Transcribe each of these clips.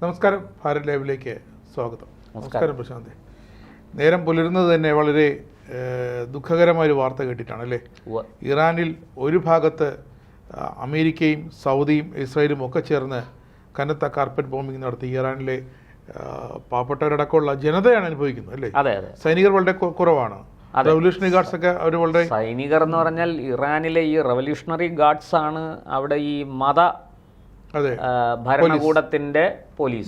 നമസ്കാരം, ഭാരത് ലൈവിലേക്ക് സ്വാഗതം. നമസ്കാരം പ്രശാന്ത്. നേരം പുലരുന്നത് തന്നെ വളരെ ദുഃഖകരമായൊരു വാർത്ത കേട്ടിട്ടാണ് അല്ലേ? ഇറാനിൽ ഒരു ഭാഗത്ത് അമേരിക്കയും സൗദിയും ഇസ്രായേലും ഒക്കെ ചേർന്ന് കനത്ത കാർപ്പറ്റ് ബോംബിംഗ് നടത്തി ഇറാനിലെ പാവപ്പെട്ടവരടക്കമുള്ള ജനതയാണ് അനുഭവിക്കുന്നത് അല്ലേ? സൈനികർ വളരെ കുറവാണ്. റവല്യൂഷണറി ഗാർഡ്സ് ഒക്കെ അവർ വളരെ സൈനികർ എന്ന് പറഞ്ഞാൽ ഇറാനിലെ ഈ റവല്യൂഷണറി ഗാർഡ്സ് ആണ് അവിടെ ഈ ഭരണകൂടത്തിന്റെ പോലീസ്.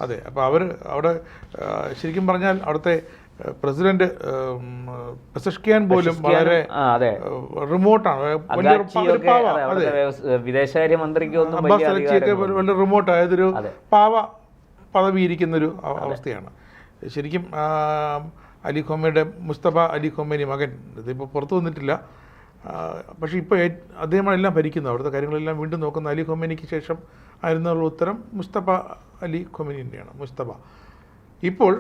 അതെ. അപ്പോൾ അവർ അവിടെ ശരിക്കും പറഞ്ഞാൽ അവിടുത്തെ പ്രസിഡന്റ് പെസഷ്കിയാൻ പോലും വളരെ റിമോട്ടാണ്. വിദേശകാര്യമന്ത്രിക്ക് വളരെ റിമോട്ട് ആയതൊരു പാവ പദവി ഇരിക്കുന്നൊരു അവസ്ഥയാണ്. ശരിക്കും അലി ഖൊമേനിയുടെ മുസ്തഫ അലി ഖൊമേനി മകൻ ഇതിപ്പോൾ പുറത്തു വന്നിട്ടില്ല. പക്ഷേ ഇപ്പോൾ അദ്ദേഹമാണ് എല്ലാം ഭരിക്കുന്നത്. അവിടുത്തെ കാര്യങ്ങളെല്ലാം വീണ്ടും നോക്കുന്ന അലി ഖൊമേനിക്ക് ശേഷം ആയിരുന്നുള്ള ഉത്തരം മുസ്തഫ അലി ഖൊമേനിൻ്റെയാണ്. മുസ്തഫ ഇപ്പോൾ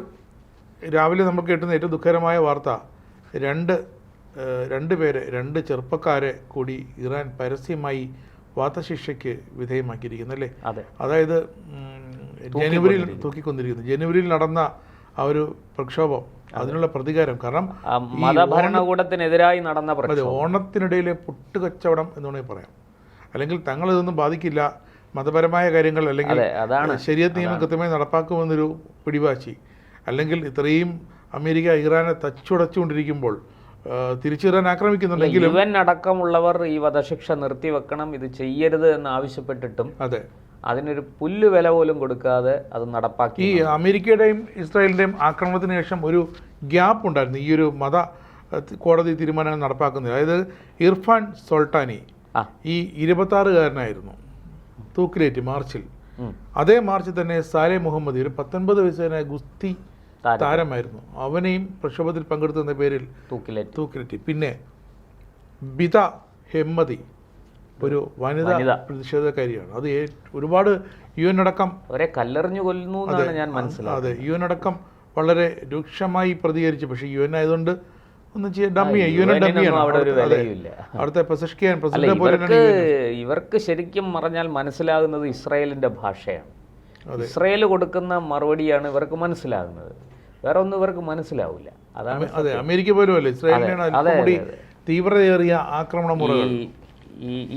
രാവിലെ നമ്മൾ കേട്ടുന്ന ഏറ്റവും ദുഃഖകരമായ വാർത്ത, രണ്ട് ചെറുപ്പക്കാരെ കൂടി ഇറാൻ പരസ്യമായി വധശിക്ഷയ്ക്ക് വിധേയമാക്കിയിരിക്കുന്നു അല്ലേ? അതായത് ജനുവരിയിൽ തൂക്കിക്കൊണ്ടിരിക്കുന്നു. ജനുവരിയിൽ നടന്ന ആ ഒരു പ്രക്ഷോഭം, അതിനുള്ള പ്രതികാരം. കാരണം മതഭരണകൂടത്തിനെതിരായി നടന്ന ഓണത്തിനിടയിലെ പുട്ടുകച്ചവടം എന്ന് വേണമെങ്കിൽ പറയാം. അല്ലെങ്കിൽ തങ്ങൾ ഇതൊന്നും ബാധിക്കില്ല, മതപരമായ കാര്യങ്ങൾ അല്ലെങ്കിൽ ശരീഅത്ത് നിയമം കൃത്യമായി നടപ്പാക്കുമെന്നൊരു പിടിവാശി, അല്ലെങ്കിൽ ഇത്രയും അമേരിക്ക ഇറാനെ തച്ചുടച്ചുകൊണ്ടിരിക്കുമ്പോൾ തിരിച്ചിറാൻ ആക്രമിക്കുന്നുണ്ടെങ്കിൽ യുഎൻ അടക്കമുള്ളവർ ഈ വധശിക്ഷ നിർത്തിവെക്കണം, ഇത് ചെയ്യരുത് എന്ന് ആവശ്യപ്പെട്ടിട്ടും അതിനൊരു പുല്ല് വില പോലും കൊടുക്കാതെ അത് നടപ്പാക്കി. ഈ അമേരിക്കയുടെയും ഇസ്രായേലിൻ്റെയും ആക്രമണത്തിന് ശേഷം ഒരു ഗ്യാപ്പ് ഉണ്ടായിരുന്നു ഈ ഒരു മത കോടതി തീരുമാനങ്ങൾ നടപ്പാക്കുന്നത്. അതായത് ഇർഫാൻ സോൾട്ടാനി ഈ 26-കാരനായിരുന്നു, തൂക്കിലേറ്റ് മാർച്ചിൽ. അതേ മാർച്ചിൽ തന്നെ സാലെ മുഹമ്മദി, ഒരു 19 വയസ്സുകാരനായ ഗുസ്തി താരമായിരുന്നു, അവനെയും പ്രക്ഷോഭത്തിൽ പങ്കെടുത്തുന്ന പേരിൽ തൂക്കിലേറ്റ്. പിന്നെ ബിദ ഹെമ്മദി, ഒരു വനിതാ പ്രതിഷേധക്കാരിയാണ്. അത് ഒരുപാട് UN അടക്കം കല്ലെറിഞ്ഞു കൊല്ലുന്നു എന്നാണ് ഞാൻ മനസ്സിലാക്കുന്നത്. അതെ, UN അടക്കം വളരെ രൂക്ഷമായി പ്രതികരിച്ചു. പക്ഷേ UN ആയതുകൊണ്ട് ഒന്നും അവിടുത്തെ ഇവർക്ക് ശരിക്കും പറഞ്ഞാൽ മനസ്സിലാകുന്നത് ഇസ്രായേലിന്റെ ഭാഷയാണ്. ഇസ്രായേൽ കൊടുക്കുന്ന മറുപടിയാണ് ഇവർക്ക് മനസ്സിലാകുന്നത്, വേറെ ഒന്നും ഇവർക്ക് മനസ്സിലാവില്ല. അതാണ് അമേരിക്ക പോലും അല്ലേ ഇസ്രായേലിനാണ് തീവ്രതയേറിയ ആക്രമണ മുറകൾ.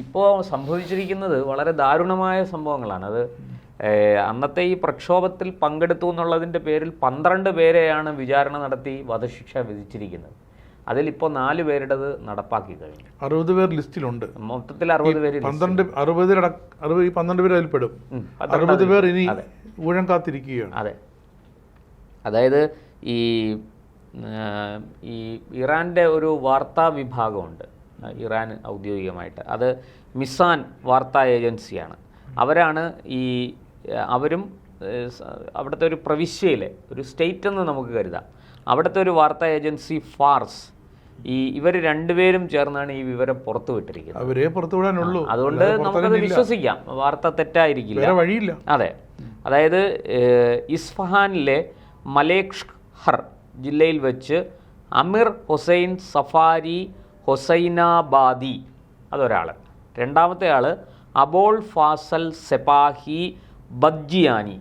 ഇപ്പോൾ സംഭവിച്ചിരിക്കുന്നത് വളരെ ദാരുണമായ സംഭവങ്ങളാണ്. അത് അന്നത്തെ ഈ പ്രക്ഷോഭത്തിൽ പങ്കെടുത്തു എന്നുള്ളതിൻ്റെ പേരിൽ 12 പേരെയാണ് വിചാരണ നടത്തി വധശിക്ഷ വിധിച്ചിരിക്കുന്നത്. അതിലിപ്പോൾ 4 പേരുടേത് നടപ്പാക്കി കഴിഞ്ഞു. 60 പേർ ലിസ്റ്റിലുണ്ട്. മൊത്തത്തിൽ 60 പേര്. 12 പേർ അതിൽപ്പെടും. 60 പേർ ഇനി ഊഴം കാത്തിരിക്കുകയാണ്. അതെ, അതായത് ഈ ഇറാൻ്റെ ഒരു വാർത്താ വിഭാഗമുണ്ട് ഇറാൻ ഔദ്യോഗികമായിട്ട്. അത് മിസാൻ വാർത്താ ഏജൻസിയാണ്. അവരാണ് അവരും അവിടുത്തെ ഒരു പ്രവിശ്യയിലെ ഒരു സ്റ്റേറ്റ് എന്ന് നമുക്ക് കരുതാം. അവിടുത്തെ ഒരു വാർത്താ ഏജൻസി ഫാർസ്, ഇവർ രണ്ടുപേരും ചേർന്നാണ് ഈ വിവരം പുറത്തുവിട്ടിരിക്കുന്നത്. അവരെ പുറത്തുവിടാനുള്ളൂ. അതുകൊണ്ട് നമുക്കത് വിശ്വസിക്കാം, വാർത്ത തെറ്റായിരിക്കില്ല. അതെ, അതായത് ഇസ്ഫഹാനിലെ മലേക്ഷ്ഹർ ജില്ലയിൽ വെച്ച് അമിർ ഹുസൈൻ സഫാരി ഹൊസൈനാബാദി, അതൊരാൾ. രണ്ടാമത്തെ ആൾ അബോൾ ഫാസൽ സെപാഹി ബദ്ജിയാനി.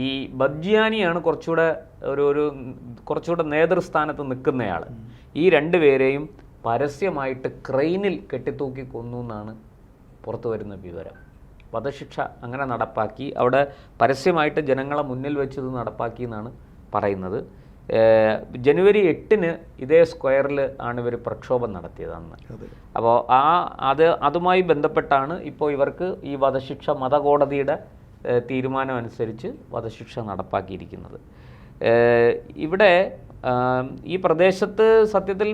ഈ ബദ്ജിയാനിയാണ് കുറച്ചുകൂടെ നേതൃസ്ഥാനത്ത് നിൽക്കുന്നയാൾ. ഈ 2 പേരെയും പരസ്യമായിട്ട് ക്രെയിനിൽ കെട്ടിത്തൂക്കി കൊന്നു എന്നാണ് പുറത്തു വരുന്ന വിവരം. വധശിക്ഷ അങ്ങനെ നടപ്പാക്കി, അവിടെ പരസ്യമായിട്ട് ജനങ്ങളെ മുന്നിൽ വെച്ചത് നടപ്പാക്കി എന്നാണ് പറയുന്നത്. ജനുവരി 8-ന് ഇതേ സ്ക്വയറിൽ ആണ് ഇവർ പ്രക്ഷോഭം നടത്തിയത് അന്ന്. അപ്പോൾ അതുമായി ബന്ധപ്പെട്ടാണ് ഇപ്പോൾ ഇവർക്ക് ഈ വധശിക്ഷ മതകോടതിയുടെ തീരുമാനം അനുസരിച്ച് വധശിക്ഷ നടപ്പാക്കിയിരിക്കുന്നത്. ഇവിടെ ഈ പ്രദേശത്ത് സത്യത്തിൽ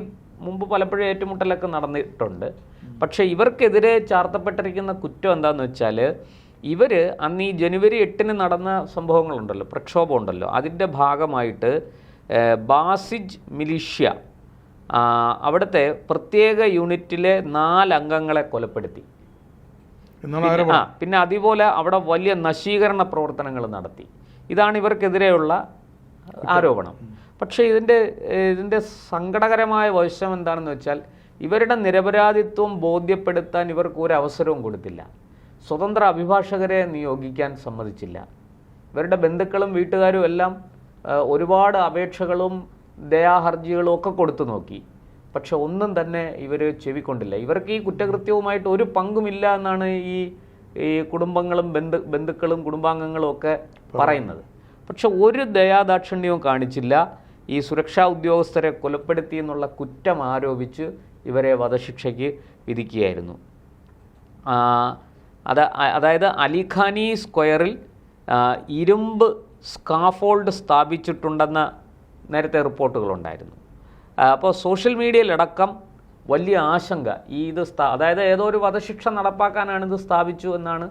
മുമ്പ് പലപ്പോഴും ഏറ്റുമുട്ടലൊക്കെ നടന്നിട്ടുണ്ട്. പക്ഷേ ഇവർക്കെതിരെ ചാർത്തപ്പെട്ടിരിക്കുന്ന കുറ്റം എന്താണെന്ന് വെച്ചാൽ, ഇവർ അന്ന് ഈ ജനുവരി 8-ന് നടന്ന സംഭവങ്ങളുണ്ടല്ലോ, പ്രക്ഷോഭം ഉണ്ടല്ലോ, അതിൻ്റെ ഭാഗമായിട്ട് ബാസിജ് മിലിഷ്യ അവിടുത്തെ പ്രത്യേക യൂണിറ്റിലെ 4 അംഗങ്ങളെ കൊലപ്പെടുത്തി. പിന്നെ അതുപോലെ അവിടെ വലിയ നശീകരണ പ്രവർത്തനങ്ങൾ നടത്തി. ഇതാണ് ഇവർക്കെതിരെയുള്ള ആരോപണം. പക്ഷേ ഇതിൻ്റെ സങ്കടകരമായ വശം എന്താണെന്ന് വെച്ചാൽ, ഇവരുടെ നിരപരാധിത്വം ബോധ്യപ്പെടുത്താൻ ഇവർക്ക് ഒരു അവസരവും കൊടുത്തില്ല. സ്വതന്ത്ര അഭിഭാഷകരെ നിയോഗിക്കാൻ സമ്മതിച്ചില്ല. ഇവരുടെ ബന്ധുക്കളും വീട്ടുകാരും എല്ലാം ഒരുപാട് അപേക്ഷകളും ദയാഹർജികളും ഒക്കെ കൊടുത്തു നോക്കി. പക്ഷെ ഒന്നും തന്നെ ഇവർ ചെവിക്കൊണ്ടില്ല. ഇവർക്ക് ഈ കുറ്റകൃത്യവുമായിട്ട് ഒരു പങ്കുമില്ല എന്നാണ് ഈ കുടുംബങ്ങളും ബന്ധുക്കളും കുടുംബാംഗങ്ങളും ഒക്കെ പറയുന്നത്. പക്ഷെ ഒരു ദയാദാക്ഷിണ്യവും കാണിച്ചില്ല. ഈ സുരക്ഷാ ഉദ്യോഗസ്ഥരെ കൊലപ്പെടുത്തി എന്നുള്ള കുറ്റം ആരോപിച്ച് ഇവരെ വധശിക്ഷയ്ക്ക് വിധിക്കുകയായിരുന്നു. അതായത് അലിഖാനി സ്ക്വയറിൽ ഇരുമ്പ് സ്കാഫോൾഡ് സ്ഥാപിച്ചിട്ടുണ്ടെന്ന നേരത്തെ റിപ്പോർട്ടുകളുണ്ടായിരുന്നു. അപ്പോൾ സോഷ്യൽ മീഡിയയിലടക്കം വലിയ ആശങ്ക അതായത് ഏതോ ഒരു വധശിക്ഷ നടപ്പാക്കാനാണ് ഇത് സ്ഥാപിച്ചു എന്നാണ്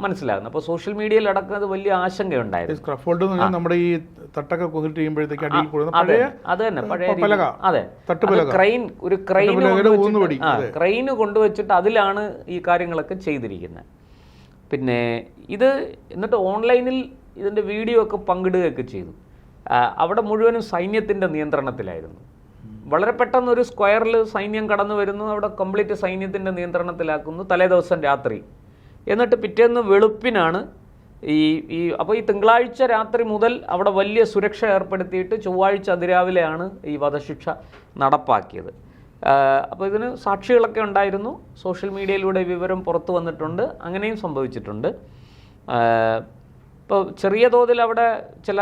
മനസ്സിലാകുന്നത്. അപ്പോൾ സോഷ്യൽ മീഡിയയിലടക്കം അത് വലിയ ആശങ്കയുണ്ടായിരുന്നു. നമ്മുടെ ഈ തട്ടൊക്കെ കൊണ്ടിട്ട് ചെയ്യുമ്പോഴത്തേക്ക് അത് തന്നെ പഴയ അതെ ക്രെയിന് കൊണ്ടുവച്ചിട്ട് അതിലാണ് ഈ കാര്യങ്ങളൊക്കെ ചെയ്തിരിക്കുന്നത്. പിന്നെ ഇത് എന്നിട്ട് ഓൺലൈനിൽ ഇതിൻ്റെ വീഡിയോ ഒക്കെ പങ്കിടുകയൊക്കെ ചെയ്തു. അവിടെ മുഴുവനും സൈന്യത്തിൻ്റെ നിയന്ത്രണത്തിലായിരുന്നു. വളരെ പെട്ടെന്ന് ഒരു സ്ക്വയറിൽ സൈന്യം കടന്നു വരുന്നു, അവിടെ കംപ്ലീറ്റ് സൈന്യത്തിൻ്റെ നിയന്ത്രണത്തിലാക്കുന്നു തലേദിവസം രാത്രി. എന്നിട്ട് പിറ്റേന്ന് വെളുപ്പിനാണ് അപ്പോൾ ഈ തിങ്കളാഴ്ച രാത്രി മുതൽ അവിടെ വലിയ സുരക്ഷ ഏർപ്പെടുത്തിയിട്ട് ചൊവ്വാഴ്ച അതിരാവിലെയാണ് ഈ വധശിക്ഷ നടപ്പാക്കിയത്. അപ്പോൾ ഇതിന് സാക്ഷികളൊക്കെ ഉണ്ടായിരുന്നു. സോഷ്യൽ മീഡിയയിലൂടെ വിവരം പുറത്തു വന്നിട്ടുണ്ട്. അങ്ങനെയും സംഭവിച്ചിട്ടുണ്ട്. ഇപ്പോൾ ചെറിയ തോതിൽ അവിടെ ചില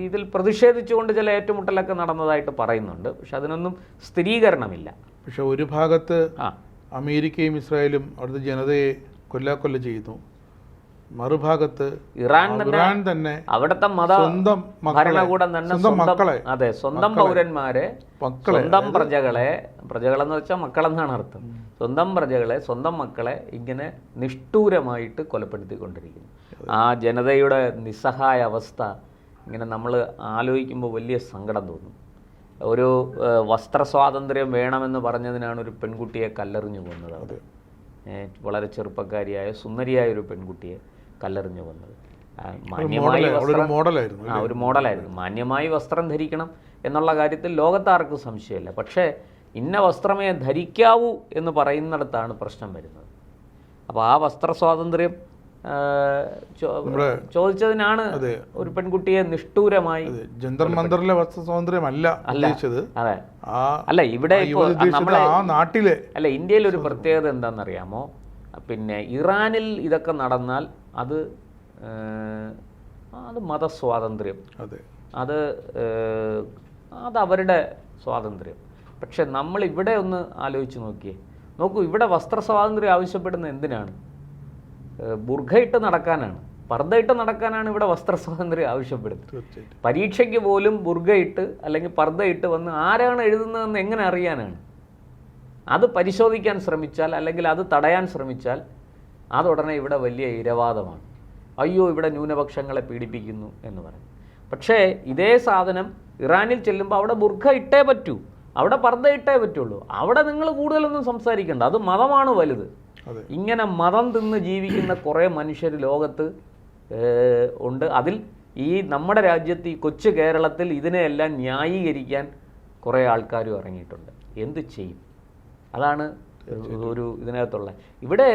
ഇതിൽ പ്രതിഷേധിച്ചുകൊണ്ട് ചില ഏറ്റുമുട്ടലൊക്കെ നടന്നതായിട്ട് പറയുന്നുണ്ട്. പക്ഷെ അതിനൊന്നും സ്ഥിരീകരണമില്ല. പക്ഷെ ഒരു ഭാഗത്ത് അമേരിക്കയും ഇസ്രായേലും അവിടുത്തെ ജനതയെ കൊല്ലാക്കൊല്ല ചെയ്യുന്നു, മറുഭാഗത്ത് ഇറാൻ തന്നെ അവിടുത്തെ സ്വന്തം ഭരണകൂടം തന്നെ സ്വന്തം പൗരന്മാരെ, സ്വന്തം പ്രജകളെന്ന് വെച്ചാൽ മക്കളെന്നാണ് അർത്ഥം, സ്വന്തം പ്രജകളെ, സ്വന്തം മക്കളെ ഇങ്ങനെ നിഷ്ഠൂരമായിട്ട് കൊലപ്പെടുത്തിക്കൊണ്ടിരിക്കുന്നു. ആ ജനതയുടെ നിസ്സഹായ അവസ്ഥ ഇങ്ങനെ നമ്മൾ ആലോചിക്കുമ്പോൾ വലിയ സങ്കടം തോന്നും. ഒരു വസ്ത്ര സ്വാതന്ത്ര്യം വേണമെന്ന് പറഞ്ഞതിനാണ് ഒരു പെൺകുട്ടിയെ കല്ലെറിഞ്ഞു കൊന്നത്. അവിടെ വളരെ ചെറുപ്പക്കാരിയായ സുന്ദരിയായ ഒരു പെൺകുട്ടിയെ കല്ലെറിഞ്ഞു കൊന്നത്. ഒരു മോഡലായിരുന്നു. മാന്യമായി വസ്ത്രം ധരിക്കണം എന്നുള്ള കാര്യത്തിൽ ലോകത്താർക്കും സംശയമില്ല. പക്ഷേ ഇന്ന വസ്ത്രമേ ധരിക്കാവൂ എന്ന് പറയുന്നിടത്താണ് പ്രശ്നം വരുന്നത്. അപ്പോൾ ആ വസ്ത്ര സ്വാതന്ത്ര്യം ചോദിച്ചതിനാണ് ഒരു പെൺകുട്ടിയെ നിഷ്ഠൂരമായി. ജന്തർ മന്ദറിലെ വസ്ത്ര സ്വാതന്ത്ര്യമല്ല ഉദ്ദേശിച്ചത്. അതെ, അല്ല ഇവിടെ നമ്മുടെ നാട്ടിലെ അല്ല, ഇന്ത്യയിൽ ഒരു പ്രത്യേകത എന്താണെന്നറിയാമോ? പിന്നെ ഇറാനിൽ ഇതൊക്കെ നടന്നാൽ അത് മതസ്വാതന്ത്ര്യം, അത് അവരുടെ സ്വാതന്ത്ര്യം. പക്ഷെ നമ്മൾ ഇവിടെ ഒന്ന് ആലോചിച്ച് നോക്കൂ, ഇവിടെ വസ്ത്ര സ്വാതന്ത്ര്യം ആവശ്യപ്പെടുന്നത് എന്തിനാണ്? ബുർഖയിട്ട് നടക്കാനാണ്, പർദ്ദയിട്ട് നടക്കാനാണ് ഇവിടെ വസ്ത്ര സ്വാതന്ത്ര്യം ആവശ്യപ്പെടുന്നത്. പരീക്ഷയ്ക്ക് പോലും ബുർഖയിട്ട് അല്ലെങ്കിൽ പർദ്ദയിട്ട് വന്ന് ആരാണ് എഴുതുന്നതെന്ന് എങ്ങനെ അറിയാനാണ്? അത് പരിശോധിക്കാൻ ശ്രമിച്ചാൽ അല്ലെങ്കിൽ അത് തടയാൻ ശ്രമിച്ചാൽ അതുടനെ ഇവിടെ വലിയ ഇരവാദമാണ്. അയ്യോ, ഇവിടെ ന്യൂനപക്ഷങ്ങളെ പീഡിപ്പിക്കുന്നു എന്ന് പറയും. പക്ഷേ ഇതേ സാധനം ഇറാനിൽ ചെല്ലുമ്പോൾ അവിടെ ബുർഖ ഇട്ടേ പറ്റൂ, അവിടെ പർദ്ദ ഇട്ടേ പറ്റുള്ളൂ. അവിടെ നിങ്ങൾ കൂടുതലൊന്നും സംസാരിക്കണ്ട, അത് മതമാണ് വലുത്. ഇങ്ങനെ മതം തിന്ന് ജീവിക്കുന്ന കുറേ മനുഷ്യർ ലോകത്ത് ഉണ്ട്. അതിൽ ഈ നമ്മുടെ രാജ്യത്ത്, ഈ കൊച്ചു കേരളത്തിൽ ഇതിനെയെല്ലാം ന്യായീകരിക്കാൻ കുറേ ആൾക്കാരും ഇറങ്ങിയിട്ടുണ്ട്. എന്ത് ചെയ്യും? അതാണ് ഒരു ഇതിനകത്തുള്ള. ഇവിടെ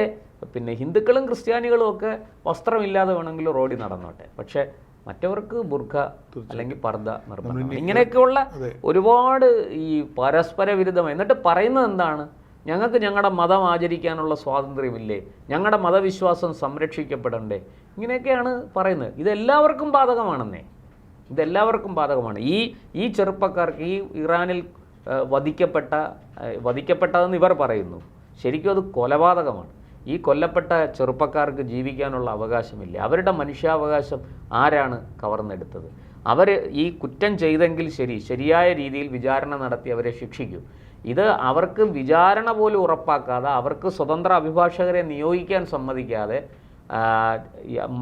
പിന്നെ ഹിന്ദുക്കളും ക്രിസ്ത്യാനികളും ഒക്കെ വസ്ത്രമില്ലാതെ വേണമെങ്കിലും റോഡിൽ നടന്നോട്ടെ, പക്ഷേ മറ്റവർക്ക് ബുർഖ അല്ലെങ്കിൽ പർദ്ദ നിർബന്ധം. ഇങ്ങനെയൊക്കെയുള്ള ഒരുപാട് ഈ പരസ്പര വിരുദ്ധമായി. എന്നിട്ട് പറയുന്നത് എന്താണ്? ഞങ്ങൾക്ക് ഞങ്ങളുടെ മതം ആചരിക്കാനുള്ള സ്വാതന്ത്ര്യമില്ലേ, ഞങ്ങളുടെ മതവിശ്വാസം സംരക്ഷിക്കപ്പെടണ്ടേ, ഇങ്ങനെയൊക്കെയാണ് പറയുന്നത്. ഇതെല്ലാവർക്കും ബാധകമാണെന്നേ, ഇതെല്ലാവർക്കും ബാധകമാണ്. ഈ ചെറുപ്പക്കാർക്ക്, ഈ ഇറാനിൽ വധിക്കപ്പെട്ടതെന്ന് ഇവർ പറയുന്നു, ശരിക്കും അത് കൊലപാതകമാണ്. ഈ കൊല്ലപ്പെട്ട ചെറുപ്പക്കാർക്ക് ജീവിക്കാനുള്ള അവകാശമില്ല. അവരുടെ മനുഷ്യാവകാശം ആരാണ് കവർന്നെടുത്തത്? അവർ ഈ കുറ്റം ചെയ്തെങ്കിൽ ശരിയായ രീതിയിൽ വിചാരണ നടത്തി അവരെ ശിക്ഷിക്കും. ഇത് അവർക്ക് വിചാരണ പോലും ഉറപ്പാക്കാതെ, അവർക്ക് സ്വതന്ത്ര അഭിഭാഷകരെ നിയോഗിക്കാൻ സമ്മതിക്കാതെ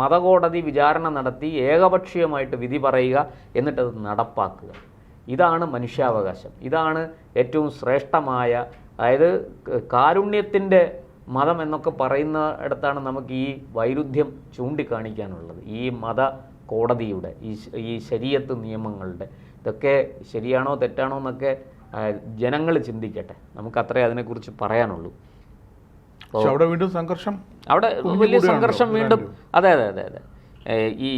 മതകോടതി വിചാരണ നടത്തി ഏകപക്ഷീയമായിട്ട് വിധി പറയുക, എന്നിട്ടത് നടപ്പാക്കുക. ഇതാണ് മനുഷ്യാവകാശം. ഇതാണ് ഏറ്റവും ശ്രേഷ്ഠമായ, അതായത് കാരുണ്യത്തിൻ്റെ മതം എന്നൊക്കെ പറയുന്ന ഇടത്താണ് നമുക്ക് ഈ വൈരുദ്ധ്യം ചൂണ്ടിക്കാണിക്കാനുള്ളത്. ഈ മത കോടതിയുടെ ഈ ശരീഅത്ത് നിയമങ്ങളുടെ ഇതൊക്കെ ശരിയാണോ തെറ്റാണോ എന്നൊക്കെ ജനങ്ങൾ ചിന്തിക്കട്ടെ. നമുക്കത്രേ അതിനെക്കുറിച്ച് പറയാനുള്ളൂ. പക്ഷെ അവിടെ വീണ്ടും സംഘർഷം, അവിടെ വലിയ സംഘർഷം വീണ്ടും. അതെ അതെ അതെ അതെ. ഈ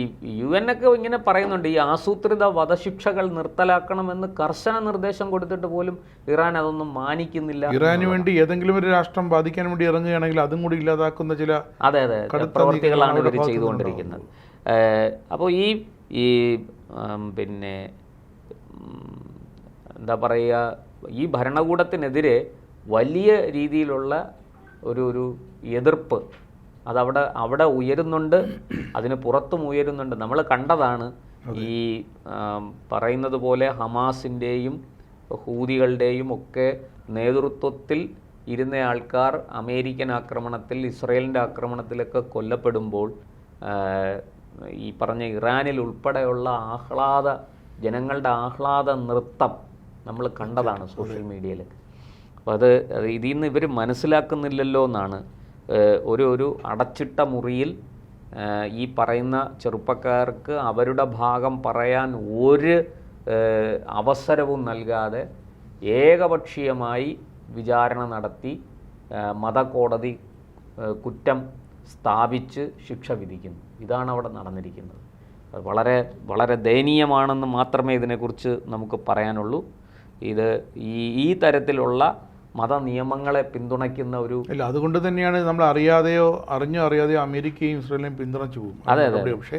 UN ഒക്കെ ഇങ്ങനെ പറയുന്നുണ്ട്, ഈ ആസൂത്രിത വധശിക്ഷകൾ നിർത്തലാക്കണമെന്ന് കർശന നിർദ്ദേശം കൊടുത്തിട്ട് പോലും ഇറാൻ അതൊന്നും മാനിക്കുന്നില്ല. ഇറാന് വേണ്ടി ഏതെങ്കിലും ഒരു രാഷ്ട്രം ബാധിക്കാൻ വേണ്ടി ഇറങ്ങുകയാണെങ്കിൽ അതും കൂടി ഇല്ലാതാക്കുന്ന ചില അതെ അതെ പ്രവർത്തികളാണ് ഇവർ ചെയ്തുകൊണ്ടിരിക്കുന്നത്. അപ്പോൾ ഈ പിന്നെ എന്താ പറയുക, ഈ ഭരണകൂടത്തിനെതിരെ വലിയ രീതിയിലുള്ള ഒരു എതിർപ്പ് അവിടെ ഉയരുന്നുണ്ട്, അതിന് പുറത്തും ഉയരുന്നുണ്ട്. നമ്മൾ കണ്ടതാണ് ഈ പറയുന്നത് പോലെ ഹമാസിൻ്റെയും ഹൂതികളുടെയും ഒക്കെ നേതൃത്വത്തിൽ ഇരുന്ന ആൾക്കാർ അമേരിക്കൻ ആക്രമണത്തിൽ, ഇസ്രയേലിൻ്റെ ആക്രമണത്തിലൊക്കെ കൊല്ലപ്പെടുമ്പോൾ ഈ പറഞ്ഞ ഇറാനിൽ ഉൾപ്പെടെയുള്ള ജനങ്ങളുടെ ആഹ്ലാദ നൃത്തം നമ്മൾ കണ്ടതാണ് സോഷ്യൽ മീഡിയയിൽ. അപ്പോൾ ഇതിൽ നിന്ന് ഇവർ മനസ്സിലാക്കുന്നില്ലല്ലോ എന്നാണ്. ഒരു അടച്ചിട്ട മുറിയിൽ ഈ പറയുന്ന ചെറുപ്പക്കാർക്ക് അവരുടെ ഭാഗം പറയാൻ ഒരു അവസരവും നൽകാതെ ഏകപക്ഷീയമായി വിചാരണ നടത്തി മതകോടതി കുറ്റം സ്ഥാപിച്ച് ശിക്ഷ വിധിക്കുന്നു. ഇതാണ് അവിടെ നടന്നിരിക്കുന്നത്. വളരെ വളരെ ദയനീയമാണെന്ന് മാത്രമേ ഇതിനെക്കുറിച്ച് നമുക്ക് പറയാനുള്ളൂ. ഇത് ഈ തരത്തിലുള്ള മതനിയമങ്ങളെ പിന്തുണയ്ക്കുന്ന ഇല്ല, അതുകൊണ്ട് തന്നെയാണ് നമ്മൾ അറിഞ്ഞോ അറിയാതെയോ അമേരിക്കയും ഇസ്രായേലും പിന്തുണച്ചു പോകും. അതെ അതെ. പക്ഷേ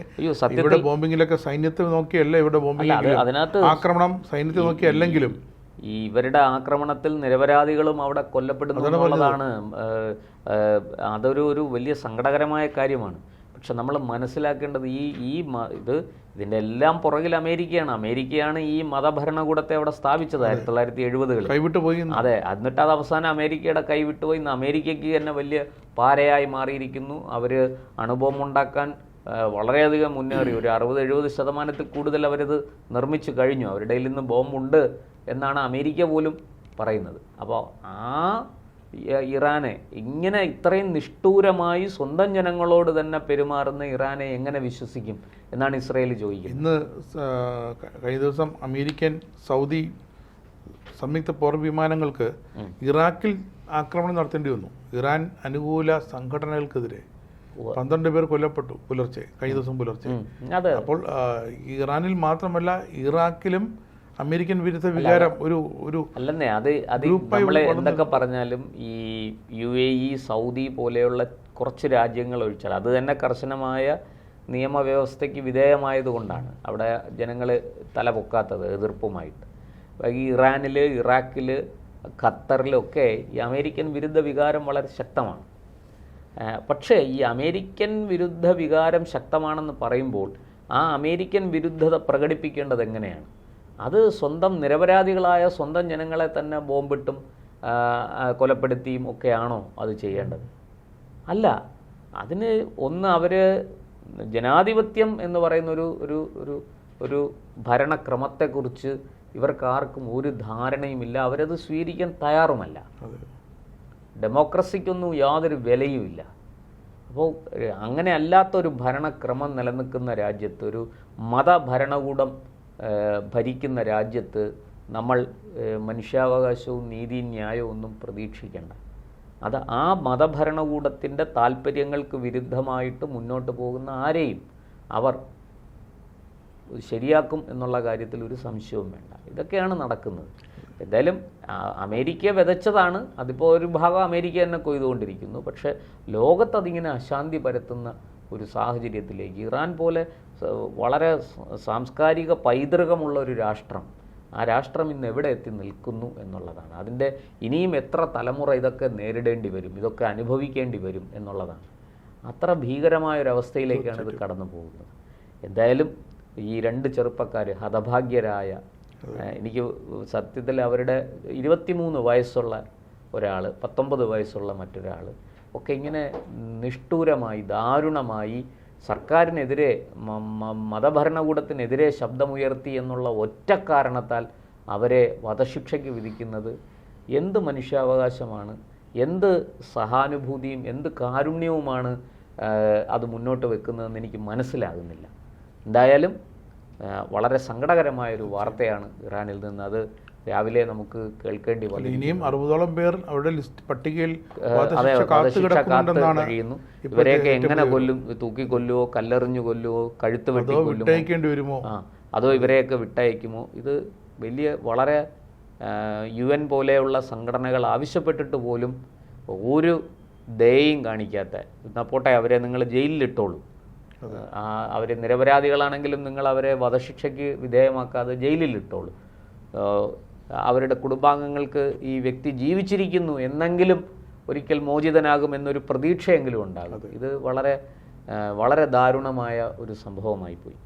ഇവിടെ ബോംബിങ്ങിലൊക്കെ സൈന്യത്തെ നോക്കിയല്ല, ഇവിടെ ബോംബിംഗ് അതിനകത്ത് ആക്രമണം സൈന്യത്തെ നോക്കിയല്ലെങ്കിലും ഇവരുടെ ആക്രമണത്തിൽ നിരപരാധികളും അവിടെ കൊല്ലപ്പെടുന്നു എന്നുള്ളതാണ്. അതൊരു വലിയ സങ്കടകരമായ കാര്യമാണ്. പക്ഷെ നമ്മൾ മനസ്സിലാക്കേണ്ടത് ഇതിൻ്റെ എല്ലാം പുറകിൽ അമേരിക്കയാണ് ഈ മതഭരണകൂടത്തെ അവിടെ സ്ഥാപിച്ചത് 1970-കളിൽ. കൈവിട്ടു പോയി. അതെ, എന്നിട്ട് അത് അവസാനം അമേരിക്കയുടെ കൈവിട്ടുപോയി. ഇന്ന് അമേരിക്കയ്ക്ക് തന്നെ വലിയ പാരയായി മാറിയിരിക്കുന്നു. അവർ അണുബോംബ് ഉണ്ടാക്കാൻ വളരെയധികം മുന്നേറി. ഒരു 60-70% കൂടുതൽ അവരിത് നിർമ്മിച്ചു കഴിഞ്ഞു. അവരുടെ കയ്യിൽ നിന്ന് ബോംബുണ്ട് എന്നാണ് അമേരിക്ക പോലും പറയുന്നത്. അപ്പോൾ ഇറാനെ ഇങ്ങനെ ഇത്രയും നിഷ്ഠൂരമായി സ്വന്തം ജനങ്ങളോട് തന്നെ പെരുമാറുന്ന ഇറാനെ എങ്ങനെ വിശ്വസിക്കും എന്നാണ് ഇസ്രായേൽ ചോദിക്കുന്നത്. ഇന്ന് കഴിഞ്ഞ ദിവസം അമേരിക്കൻ സൗദി സംയുക്ത പോർ വിമാനങ്ങൾക്ക് ഇറാഖിൽ ആക്രമണം നടത്തേണ്ടി വന്നു. ഇറാൻ അനുകൂല സംഘടനകൾക്കെതിരെ 12 പേർ കൊല്ലപ്പെട്ടു കഴിഞ്ഞ ദിവസം പുലർച്ചെ. അപ്പോൾ ഇറാനിൽ മാത്രമല്ല ഇറാഖിലും അമേരിക്കൻ വിരുദ്ധ വികാരം അല്ലെന്നേ. അത് നമ്മളെ എന്തൊക്കെ പറഞ്ഞാലും ഈ UAE, സൗദി പോലെയുള്ള കുറച്ച് രാജ്യങ്ങൾ ഒഴിച്ചാൽ അത് തന്നെ കർശനമായ നിയമവ്യവസ്ഥയ്ക്ക് വിധേയമായതുകൊണ്ടാണ് അവിടെ ജനങ്ങൾ തലപൊക്കാത്തത് എതിർപ്പുമായിട്ട്. ഈ ഇറാനിൽ, ഇറാഖിൽ, ഖത്തറിലൊക്കെ ഈ അമേരിക്കൻ വിരുദ്ധ വികാരം വളരെ ശക്തമാണ്. പക്ഷേ ഈ അമേരിക്കൻ വിരുദ്ധ വികാരം ശക്തമാണെന്ന് പറയുമ്പോൾ ആ അമേരിക്കൻ വിരുദ്ധത പ്രകടിപ്പിക്കേണ്ടത് എങ്ങനെയാണ്? അത് സ്വന്തം നിരപരാധികളായ സ്വന്തം ജനങ്ങളെ തന്നെ ബോംബിട്ടും കൊലപ്പെടുത്തിയും ഒക്കെയാണോ അത് ചെയ്യേണ്ടത്? അല്ല. അതിന് അവർ ജനാധിപത്യം എന്ന് പറയുന്ന ഒരു ഭരണക്രമത്തെക്കുറിച്ച് ഇവർക്കാർക്കും ഒരു ധാരണയുമില്ല. അവരത് സ്വീകരിക്കാൻ തയ്യാറുമല്ല. ഡെമോക്രസിക്കൊന്നും യാതൊരു വിലയുമില്ല. അപ്പോൾ അങ്ങനെ അല്ലാത്തൊരു ഭരണക്രമം നിലനിൽക്കുന്ന രാജ്യത്ത്, ഒരു മതഭരണകൂടം ഭരിക്കുന്ന രാജ്യത്ത് നമ്മൾ മനുഷ്യാവകാശവും നീതിയും ന്യായവും ഒന്നും പ്രതീക്ഷിക്കേണ്ട. അത് ആ മതഭരണകൂടത്തിൻ്റെ താല്പര്യങ്ങൾക്ക് വിരുദ്ധമായിട്ട് മുന്നോട്ട് പോകുന്ന ആരെയും അവർ ശരിയാക്കും എന്നുള്ള കാര്യത്തിൽ ഒരു സംശയവും വേണ്ട. ഇതൊക്കെയാണ് നടക്കുന്നത്. എന്തായാലും അമേരിക്ക വിതച്ചതാണ്. അതിപ്പോൾ ഒരു ഭാഗം അമേരിക്ക തന്നെ കൊയ്തുകൊണ്ടിരിക്കുന്നു. പക്ഷേ ലോകത്തതിങ്ങനെ അശാന്തി പരത്തുന്ന ഒരു സാഹചര്യത്തിലേക്ക് ഇറാൻ പോലെ വളരെ സാംസ്കാരിക പൈതൃകമുള്ള ഒരു രാഷ്ട്രം, ആ രാഷ്ട്രം ഇന്ന് എവിടെ എത്തി നിൽക്കുന്നു എന്നുള്ളതാണ്. അതിൻ്റെ ഇനിയും എത്ര തലമുറ ഇതൊക്കെ നേരിടേണ്ടി വരും, ഇതൊക്കെ അനുഭവിക്കേണ്ടി വരും എന്നുള്ളതാണ്. അത്ര ഭീകരമായൊരവസ്ഥയിലേക്കാണ് ഇത് കടന്നു പോകുന്നത്. എന്തായാലും ഈ 2 ചെറുപ്പക്കാർ ഹതഭാഗ്യരായ, എനിക്ക് സത്യത്തിൽ അവരുടെ 23 വയസ്സുള്ള ഒരാൾ, 19 വയസ്സുള്ള മറ്റൊരാൾ ഒക്കെ ഇങ്ങനെ നിഷ്ഠൂരമായി, ദാരുണമായി സർക്കാരിനെതിരെ, മതഭരണകൂടത്തിനെതിരെ ശബ്ദമുയർത്തി എന്നുള്ള ഒറ്റ കാരണത്താൽ അവരെ വധശിക്ഷയ്ക്ക് വിധിക്കുന്നത് എന്ത് മനുഷ്യാവകാശമാണ്, എന്ത് സഹാനുഭൂതിയും എന്ത് കാരുണ്യവുമാണ് അത് മുന്നോട്ട് വെക്കുന്നതെന്ന് എനിക്ക് മനസ്സിലാകുന്നില്ല. എന്തായാലും വളരെ സങ്കടകരമായൊരു വാർത്തയാണ് ഇറാനിൽ നിന്ന്. അത് രാവിലെ നമുക്ക് കേൾക്കേണ്ടി വന്നു. ഇനിയും 60ഓളം പേർ അവരുടെ ലിസ്റ്റ് പട്ടികയിൽ അതെ, വധശിക്ഷ കാത്ത് കഴിയുന്നു. ഇവരെയൊക്കെ എങ്ങനെ കൊല്ലും? തൂക്കിക്കൊല്ലുവോ, കല്ലെറിഞ്ഞു കൊല്ലുവോ, കഴുത്ത് വെട്ടി വിട്ടയക്കേണ്ടി വരുമോ, അതോ ഇവരെയൊക്കെ വിട്ടയക്കുമോ? ഇത് വലിയ വളരെ UN പോലെയുള്ള സംഘടനകൾ ആവശ്യപ്പെട്ടിട്ട് പോലും ഒരു ദയയും കാണിക്കാത്ത, എന്നാൽ പോട്ടെ അവരെ നിങ്ങൾ ജയിലിലിട്ടോളൂ, അവർ നിരപരാധികളാണെങ്കിലും നിങ്ങൾ അവരെ വധശിക്ഷയ്ക്ക് വിധേയമാക്കാതെ ജയിലിലിട്ടോളൂ, അവരുടെ കുടുംബാംഗങ്ങൾക്ക് ഈ വ്യക്തി ജീവിച്ചിരിക്കുന്നു എന്നെങ്കിലും ഒരിക്കൽ മോചിതനാകും എന്നൊരു പ്രതീക്ഷയെങ്കിലും ഉണ്ടാകും. ഇത് വളരെ വളരെ ദാരുണമായ ഒരു സംഭവമായിപ്പോയി.